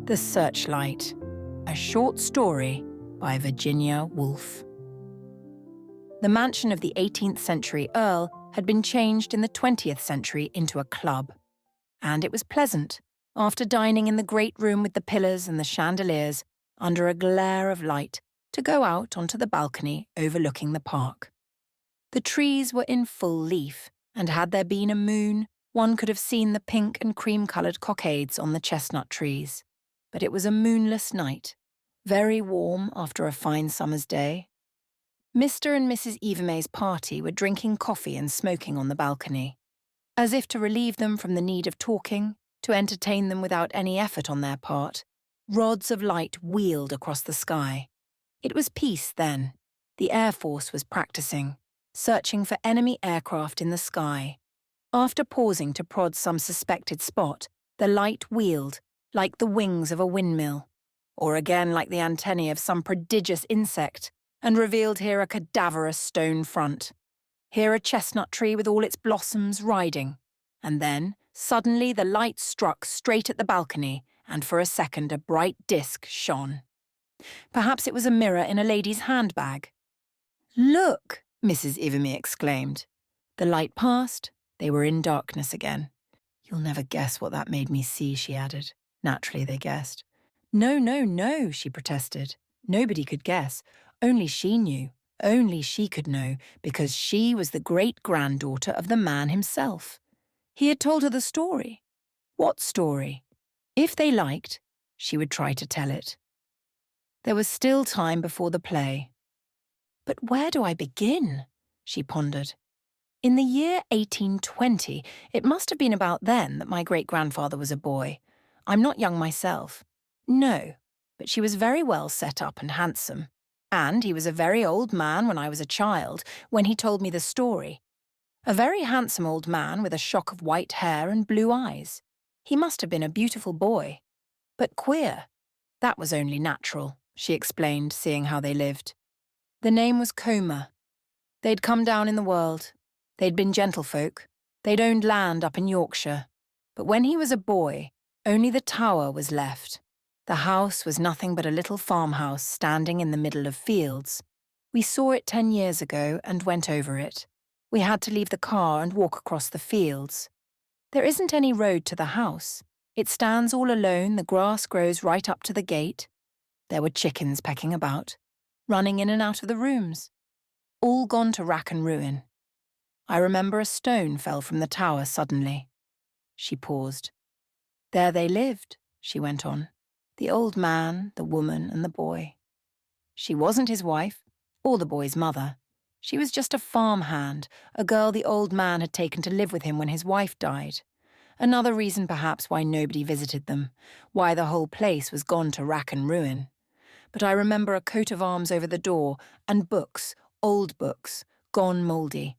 The Searchlight, a short story by Virginia Woolf. The mansion of the 18th century Earl had been changed in the 20th century into a club. And it was pleasant, after dining in the great room with the pillars and the chandeliers, under a glare of light, to go out onto the balcony overlooking the park. The trees were in full leaf, and had there been a moon, one could have seen the pink and cream-coloured cockades on the chestnut trees. But it was a moonless night, very warm after a fine summer's day. Mr. and Mrs. Ivimey's party were drinking coffee and smoking on the balcony. As if to relieve them from the need of talking, to entertain them without any effort on their part, rods of light wheeled across the sky. It was peace then. The Air Force was practicing, searching for enemy aircraft in the sky. After pausing to prod some suspected spot, the light wheeled, like the wings of a windmill, or again like the antennae of some prodigious insect, and revealed here a cadaverous stone front, here a chestnut tree with all its blossoms riding, and then, suddenly the light struck straight at the balcony, and for a second a bright disk shone. Perhaps it was a mirror in a lady's handbag. "Look!" Mrs. Ivimey exclaimed. The light passed, they were in darkness again. "You'll never guess what that made me see," she added. Naturally, they guessed. "No, no, no," she protested. Nobody could guess. Only she knew. Only she could know, because she was the great-granddaughter of the man himself. He had told her the story. What story? If they liked, she would try to tell it. There was still time before the play. "But where do I begin?" she pondered. In the year 1820, it must have been about then that my great-grandfather was a boy. I'm not young myself. No, but she was very well set up and handsome. And he was a very old man when I was a child, when he told me the story. A very handsome old man with a shock of white hair and blue eyes. He must have been a beautiful boy. But queer. That was only natural, she explained, seeing how they lived. The name was Coma. They'd come down in the world. They'd been gentlefolk. They'd owned land up in Yorkshire. But when he was a boy, only the tower was left. The house was nothing but a little farmhouse standing in the middle of fields. We saw it 10 years ago and went over it. We had to leave the car and walk across the fields. There isn't any road to the house. It stands all alone, the grass grows right up to the gate. There were chickens pecking about, running in and out of the rooms. All gone to rack and ruin. I remember a stone fell from the tower suddenly. She paused. There they lived, she went on. The old man, the woman, and the boy. She wasn't his wife, or the boy's mother. She was just a farm hand, a girl the old man had taken to live with him when his wife died. Another reason perhaps why nobody visited them, why the whole place was gone to rack and ruin. But I remember a coat of arms over the door, and books, old books, gone mouldy.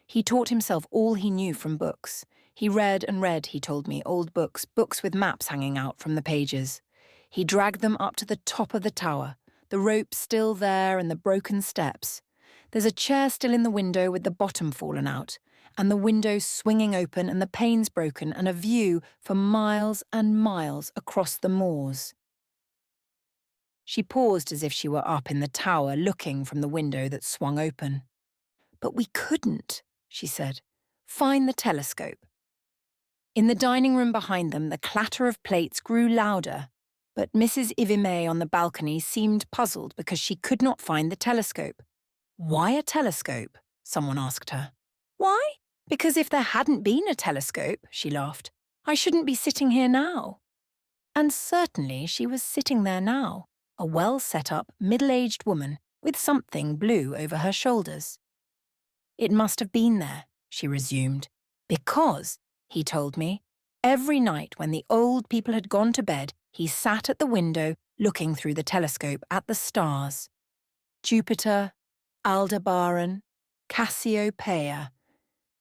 He taught himself all he knew from books. He read and read, he told me, old books, books with maps hanging out from the pages. He dragged them up to the top of the tower, the rope still there and the broken steps. There's a chair still in the window with the bottom fallen out, and the window swinging open and the panes broken, and a view for miles and miles across the moors. She paused as if she were up in the tower looking from the window that swung open. "But we couldn't," she said. "Find the telescope." In the dining room behind them, the clatter of plates grew louder, but Mrs. Ivimey on the balcony seemed puzzled because she could not find the telescope. "Why a telescope?" someone asked her. "Why? Because if there hadn't been a telescope," she laughed, "I shouldn't be sitting here now." And certainly she was sitting there now, a well-set-up, middle-aged woman with something blue over her shoulders. "It must have been there," she resumed, "because, he told me, every night when the old people had gone to bed, he sat at the window looking through the telescope at the stars. Jupiter, Aldebaran, Cassiopeia."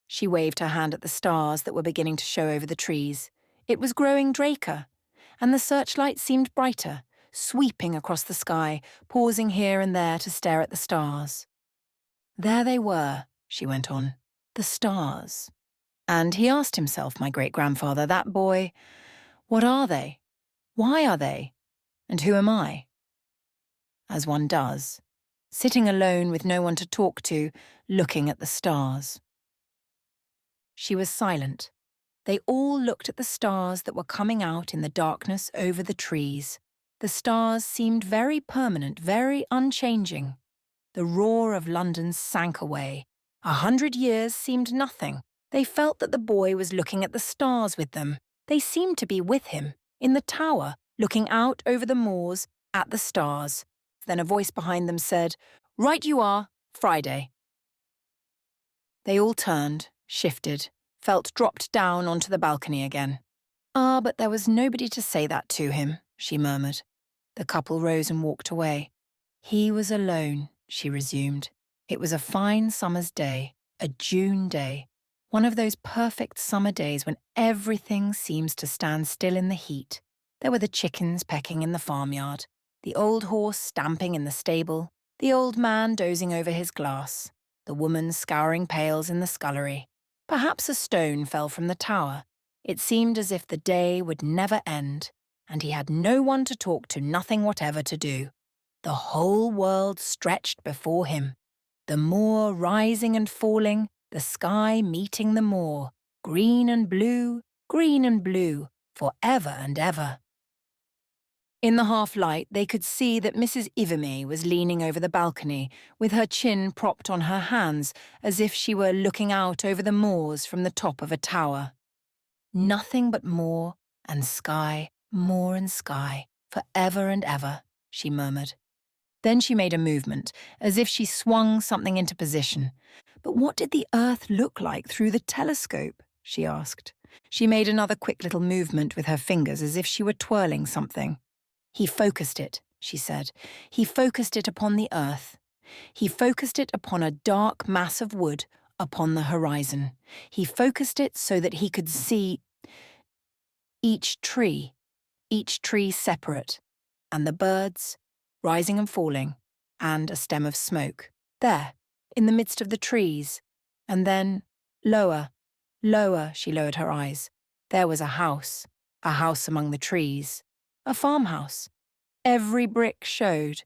She waved her hand at the stars that were beginning to show over the trees. It was growing Draker, and the searchlight seemed brighter, sweeping across the sky, pausing here and there to stare at the stars. "There they were," she went on, "the stars. And he asked himself, my great-grandfather, that boy, what are they? Why are they? And who am I? As one does, sitting alone with no one to talk to, looking at the stars. She was silent. They all looked at the stars that were coming out in the darkness over the trees. The stars seemed very permanent, very unchanging. The roar of London sank away. 100 years seemed nothing. They felt that the boy was looking at the stars with them. They seemed to be with him, in the tower, looking out over the moors at the stars. Then a voice behind them said, "Right you are, Friday." They all turned, shifted, felt dropped down onto the balcony again. "Ah, but there was nobody to say that to him," she murmured. The couple rose and walked away. "He was alone," she resumed. "It was a fine summer's day, a June day, one of those perfect summer days when everything seems to stand still in the heat. There were the chickens pecking in the farmyard, the old horse stamping in the stable, the old man dozing over his glass, the woman scouring pails in the scullery. Perhaps a stone fell from the tower. It seemed as if the day would never end, and he had no one to talk to, nothing whatever to do. The whole world stretched before him. The moor rising and falling, the sky meeting the moor, green and blue, for ever and ever." In the half-light, they could see that Mrs. Ivimey was leaning over the balcony, with her chin propped on her hands, as if she were looking out over the moors from the top of a tower. "Nothing but moor and sky, for ever and ever," she murmured. Then she made a movement, as if she swung something into position. "But what did the earth look like through the telescope?" she asked. She made another quick little movement with her fingers, as if she were twirling something. "He focused it," she said. "He focused it upon the earth. He focused it upon a dark mass of wood upon the horizon. He focused it so that he could see each tree separate, and the birds, rising and falling, and a stem of smoke, there, in the midst of the trees. And then, lower, she lowered her eyes. There was a house among the trees, a farmhouse. Every brick showed,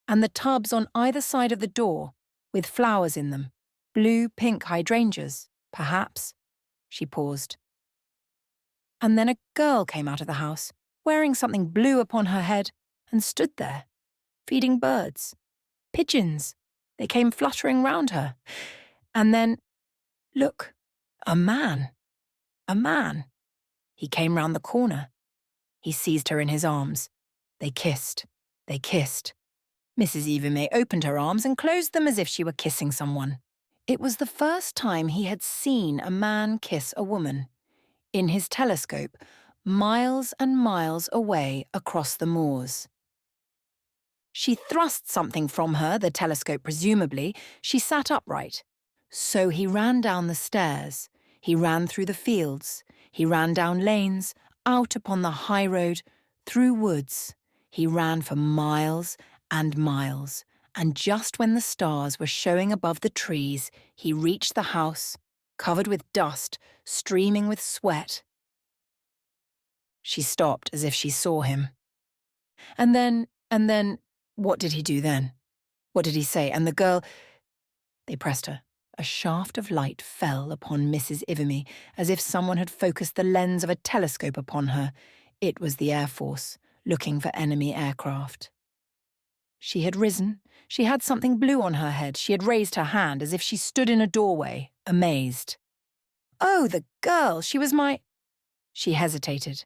and the tubs on either side of the door, with flowers in them, blue-pink hydrangeas, perhaps." She paused. "And then a girl came out of the house, wearing something blue upon her head, and stood there, feeding birds. Pigeons. They came fluttering round her. And then, look, a man. He came round the corner. He seized her in his arms. They kissed. Mrs. Ivimey opened her arms and closed them as if she were kissing someone. It was the first time he had seen a man kiss a woman. In his telescope, miles and miles away across the moors. She thrust something from her, the telescope presumably. She sat upright. So he ran down the stairs. He ran through the fields. He ran down lanes, out upon the high road, through woods. He ran for miles and miles, and just when the stars were showing above the trees, he reached the house, covered with dust, streaming with sweat. She stopped as if she saw him. And then, what did he do then? What did he say? And the girl... They pressed her. A shaft of light fell upon Mrs. Ivimey, as if someone had focused the lens of a telescope upon her. It was the Air Force, looking for enemy aircraft. She had risen. She had something blue on her head. She had raised her hand as if she stood in a doorway, amazed. "Oh, the girl! She was my..." She hesitated,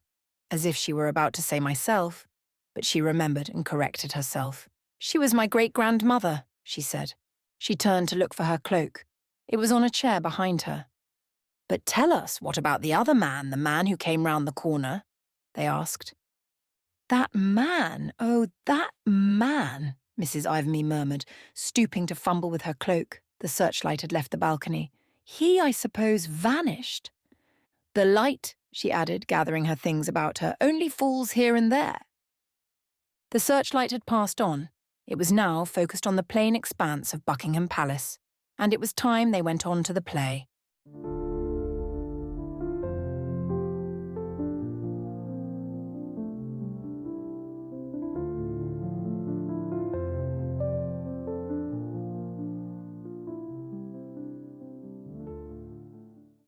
as if she were about to say myself, but she remembered and corrected herself. "She was my great-grandmother," she said. She turned to look for her cloak. It was on a chair behind her. "But tell us, what about the other man, the man who came round the corner?" they asked. "That man, oh, that man," Mrs. Ivimey murmured, stooping to fumble with her cloak. The searchlight had left the balcony. "He, I suppose, vanished. The light," she added, gathering her things about her, "only falls here and there." The searchlight had passed on. It was now focused on the plain expanse of Buckingham Palace, and it was time they went on to the play.